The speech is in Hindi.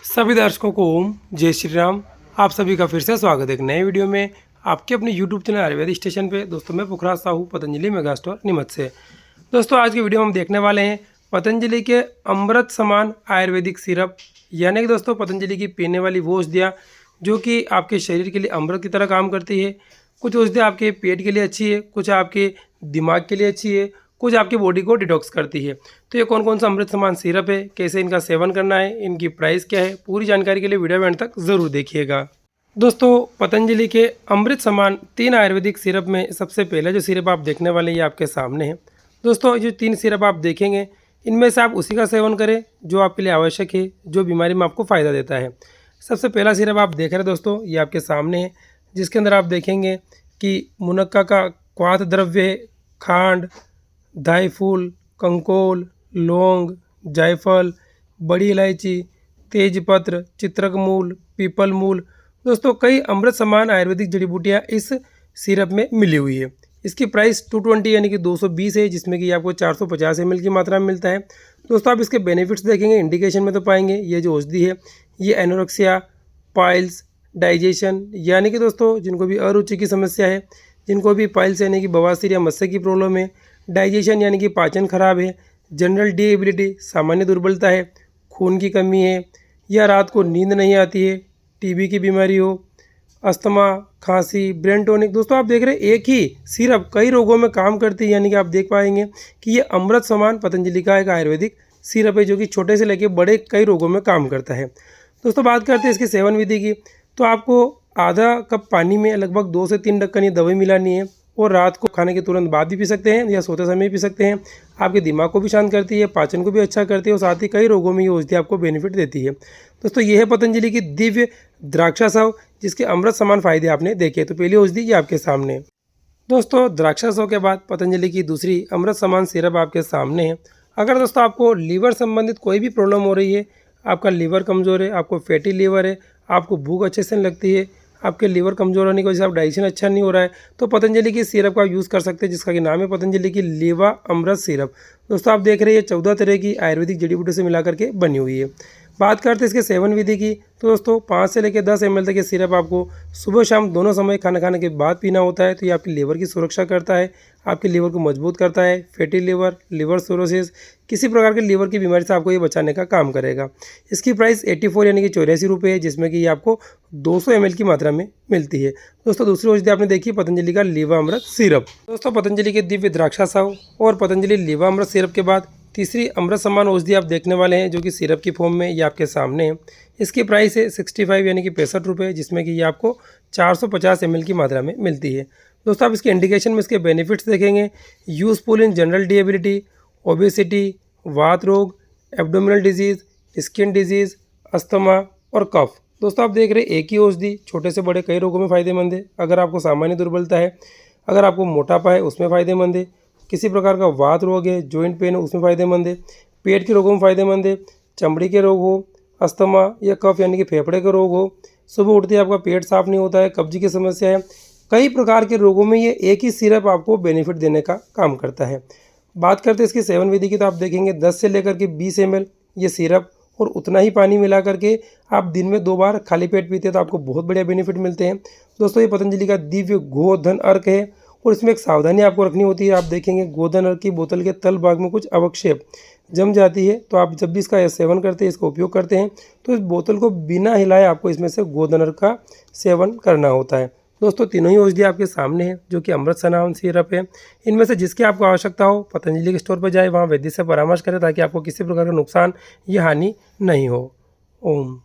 सभी दर्शकों को ओम जय श्री राम। आप सभी का फिर से स्वागत है एक नए वीडियो में आपके अपने YouTube चैनल आयुर्वेदिक स्टेशन पे। दोस्तों मैं पुखराज साहू पतंजलि मेगा स्टोर नीमच से। दोस्तों आज के वीडियो में हम देखने वाले हैं पतंजलि के अमृत समान आयुर्वेदिक सिरप, यानी कि दोस्तों पतंजलि की पीने वाली वो औषधियाँ जो कि आपके शरीर के लिए अमृत की तरह काम करती है। कुछ औषधियाँ आपके पेट के लिए अच्छी है, कुछ आपके दिमाग के लिए अच्छी है, कुछ आपकी बॉडी को डिटॉक्स करती है। तो ये कौन कौन सा अमृत समान सिरप है, कैसे इनका सेवन करना है, इनकी प्राइस क्या है, पूरी जानकारी के लिए वीडियो में अंत तक ज़रूर देखिएगा। दोस्तों पतंजलि के अमृत समान 3 आयुर्वेदिक सिरप में सबसे पहले जो सिरप आप देखने वाले ये आपके सामने है। दोस्तों जो 3 सिरप आप देखेंगे इनमें से आप उसी का सेवन करें जो आपके लिए आवश्यक है, जो बीमारी में आपको फ़ायदा देता है। सबसे पहला सिरप आप देख रहे हैं दोस्तों, ये आपके सामने है, जिसके अंदर आप देखेंगे कि मुनक्का का क्वाथ द्रव्य है, खांड, जायफल, कंकोल, लौंग, जायफल, बड़ी इलायची, तेजपत्र, चित्रक मूल, पीपल मूल। दोस्तों कई अमृत समान आयुर्वेदिक जड़ी बूटियाँ इस सिरप में मिली हुई है। इसकी प्राइस 220 यानी कि 220 है, जिसमें कि आपको 450 ml की मात्रा में मिलता है। दोस्तों आप इसके बेनिफिट्स देखेंगे, इंडिकेशन में तो पाएंगे ये जो औषधि है ये एनोरेक्सिया, पाइल्स, डाइजेशन यानी कि दोस्तों जिनको भी अरुचि की समस्या है, जिनको भी पाइल्स यानी कि बवासीर या मस्से की प्रॉब्लम है, डाइजेशन यानी कि पाचन खराब है, जनरल डिएबिलिटी सामान्य दुर्बलता है, खून की कमी है, या रात को नींद नहीं आती है, टीबी की बीमारी हो, अस्थमा, खांसी, ब्रेन टॉनिक। दोस्तों आप देख रहे हैं एक ही सिरप कई रोगों में काम करती है, यानी कि आप देख पाएंगे कि ये अमृत समान पतंजलि का एक आयुर्वेदिक सिरप है जो कि छोटे से लेकर बड़े कई रोगों में काम करता है। दोस्तों बात करते हैं इसकी सेवन विधि की, तो आपको आधा कप पानी में लगभग 2 से 3 ढक्कन ये दवाई मिलानी है और रात को खाने के तुरंत बाद भी पी सकते हैं या सोते समय भी पी सकते हैं। आपके दिमाग को भी शांत करती है, पाचन को भी अच्छा करती है और साथ ही कई रोगों में ये औषधि आपको बेनिफिट देती है। दोस्तों ये है पतंजलि की दिव्य द्राक्षासव, जिसके अमृत समान फायदे आपने देखे। तो पहली औषधि ये आपके सामने है। दोस्तों द्राक्षासव के बाद पतंजलि की दूसरी अमृत समान सिरप आपके सामने है। अगर दोस्तों आपको लीवर संबंधित कोई भी प्रॉब्लम हो रही है, आपका लीवर कमज़ोर है, आपको फैटी लीवर है, आपको भूख अच्छे से नहीं लगती है, आपके लीवर कमज़ोर होने की वजह से आप डाइजेशन अच्छा नहीं हो रहा है, तो पतंजलि की सिरप का यूज़ कर सकते हैं, जिसका कि नाम है पतंजलि की लीवा अमृत सिरप। दोस्तों आप देख रहे हैं 14 तरह की आयुर्वेदिक जड़ी बूटी से मिला करके बनी हुई है। बात करते हैं इसके सेवन विधि की, तो दोस्तों 5 से लेकर 10 ml तक ये सिरप आपको सुबह शाम दोनों समय खाना खाने के बाद पीना होता है। तो ये आपकी लीवर की सुरक्षा करता है, आपके लीवर को मजबूत करता है। फैटी लीवर, लीवर सिरोसिस, किसी प्रकार के लीवर की बीमारी से आपको ये बचाने का काम करेगा। इसकी प्राइस 84 यानी कि 84 रुपये है, जिसमें कि ये आपको 200 ml की मात्रा में मिलती है। दोस्तों दूसरी औषधि आपने देखी पतंजलि का लीवा अमृत सिरप। दोस्तों पतंजलि के दिव्य द्राक्षासव और पतंजलि लीवा अमृत सिरप के बाद तीसरी अमृत समान औषधि आप देखने वाले हैं, जो कि सिरप की फॉर्म में ये आपके सामने है। इसकी प्राइस है 65 यानी कि 65 रुपये, जिसमें कि ये आपको 450 ml की मात्रा में मिलती है। दोस्तों आप इसके इंडिकेशन में इसके बेनिफिट्स देखेंगे, यूजफुल इन जनरल डिएबिलिटी, ओबेसिटी, वात रोग, abdominal disease, skin disease, asthma और कफ। दोस्तों आप देख रहे हैं एक ही औषधि छोटे से बड़े कई रोगों में फ़ायदेमंद है। अगर आपको सामान्य दुर्बलता है, अगर आपको मोटापा है उसमें फ़ायदेमंद है, किसी प्रकार का वात रोग है, जॉइंट पेन है उसमें फ़ायदेमंद है, पेट के रोगों में फ़ायदेमंद है, चमड़ी के रोग हो, अस्थमा या कफ यानी कि फेफड़े के रोग हो, सुबह उठते ही आपका पेट साफ नहीं होता है, कब्जी की समस्या है, कई प्रकार के रोगों में ये एक ही सिरप आपको बेनिफिट देने का काम करता है। बात करते हैं इसकी सेवन विधि की, तो आप देखेंगे 10 से लेकर के 20 ml ये सिरप और उतना ही पानी मिला करके आप दिन में 2 बार खाली पेट पीते हैं तो आपको बहुत बढ़िया बेनिफिट मिलते हैं। दोस्तों ये पतंजलि का दिव्य गोधन अर्क है और इसमें एक सावधानी आपको रखनी होती है। आप देखेंगे गोधन अर्क की बोतल के तल भाग में कुछ अवक्षेप जम जाती है, तो आप जब भी इसका सेवन करते हैं, इसका उपयोग करते हैं, तो इस बोतल को बिना हिलाए आपको इसमें से गोधन अर्क का सेवन करना होता है। दोस्तों तीनों ही औषधि आपके सामने है, जो कि अमृत समान सिरप है। इनमें से जिसकी आपको आवश्यकता हो पतंजलि के स्टोर पर जाए, वहाँ वैद्य से परामर्श करें ताकि आपको किसी प्रकार का नुकसान या हानि नहीं हो। ओम।